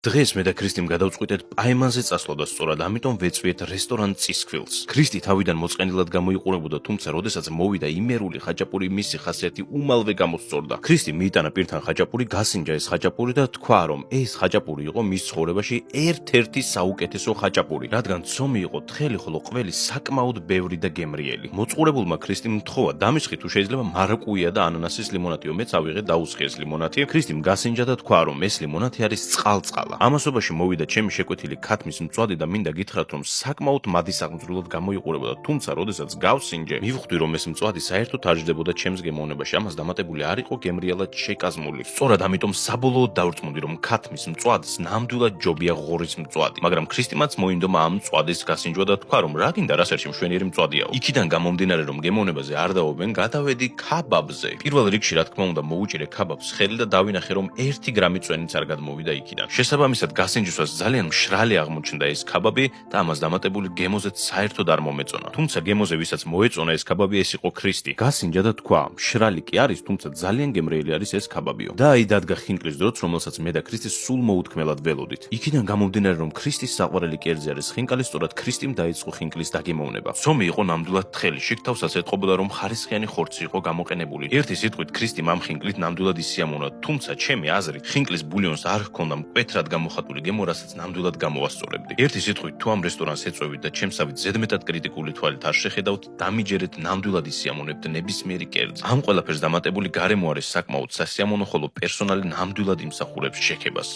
დღეს მე და ქრისტიმ გადავწყვიტეთ პაემანზე წასვლა და სწორად ამიტომ ვეწვიეთ რესტორან წისქვილს. ქრისტი თავიდან მოწყენილად გამოიყურებოდა, თუმცა როდესაც მოვიდა იმერული ხაჭაპური მისი ხასიათი უმალვე გამოსწორდა. ქრისტი მიიტანა პირთან ხაჭაპური, გასინჯა ეს ხაჭაპური და თქვა, რომ ეს ხაჭაპური იყო მის ცხოვრებაში ერთ-ერთი საუკეთესო ხაჭაპური, რადგან ცომი იყო თხელი, ხოლო ყველი საკმაოდ ბევრი და გემრიელი. მოწყურებულმა ქრისტიმ მთხოვა, დამისხი თუ შეიძლება მარაკუია და ანანასის ლიმონათიო, მეც ავიღე დაუსხი ეს ლიმონათი. ქრისტიმ გასინჯა და თქვა, რომ ეს ლიმონათი არის წყალწყალ. ამასობაში მოვიდა ჩემი შეკვეთილი ქათმის მწვადი და მინდა გითხრათ, რომ საკმაოდ მადისაღმძვრელად გამოიყურებოდა, თუმცა როდესაც გავსინჯე, მივხვდი, რომ ეს მწვადი საერთოდ არ ჯდებოდა ჩემს გემოვნებაში, ამას დამატებული არ იყო გემრიელად შეკაზმული. სწორად ამიტომ საბოლოოდ დავრწმუნდი, რომ ქათმის მწვადის ნამდვილად ჯობია ღორის მწვადი, მაგრამ ქრისტიმაც მოინდომა ამ მწვადის გასინჯვა და თქვა, რომ რა გინდა, რასერში მშვენიერი მწვადიაო. იქიდან გამომდინარე, რომ გემოვნებაზე არ დაობენ, გადავედი ქაბაბზე. პირველ რიგში, რა თქმა უნდა, მოვუჭირე ქაბაბს ხელი და დავინახე, რომ 1 გრამი წვენიც არ გადმოვიდა იქიდან. შესაბამისად, გასინჯვისას ძალიან მშრალი აღმოჩნდა ეს ქაბაბი და ამას დამატებული გემოზეც საერთოდ არ მომეწონა. თუმცა გემოზე, ვისაც მოეწონა ეს ქაბაბი, ეს იყო ქრისტი. გასინჯა და თქვა, მშრალი კი არის, თუმცა ძალიან გემრიელი არის ეს ქაბაბიო. და აი დადგა ხინკლის დროც, რომელსაც მე და ქრისტი სულ მოუთქმელად ველოდით. იქიდან გამომდინარე, რომ ქრისტის საყვარელი კერძი არის ხინკალი, სწორად ქრისტიმ დაიწყო ხინკლის დაგემოვნება. ცომი იყო ნამდვილად თხელი, შიგთავსაც ეტყობოდა, რომ ხარისხიანი ხორცი იყო გამოყენებული. ერთი სიტყვით, ქრისტიმ ამ ხინკლით ნამდვილად ისიამოვნა, თუმცა ჩემი აზრით, ხინკლის ბულიონს არ ჰქონდა მკვეთრად გამოხატული გემო, რასაც ნამდვილად გამოვასწორებდი. ერთი სიტყვით, თუ ამ რესტორანს ეწვევით და ჩემსავით ზედმეტად კრიტიკული თვალით არ შეხედავთ, დამიჯერეთ, ნამდვილად ისიამოვნებთ ნებისმიერი კერძი. ამ ყველაფერს დამატებული გარემო არის საკმაოდ სასიამოვნო, ხოლო პერსონალი ნამდვილად იმსახურებს შექებას.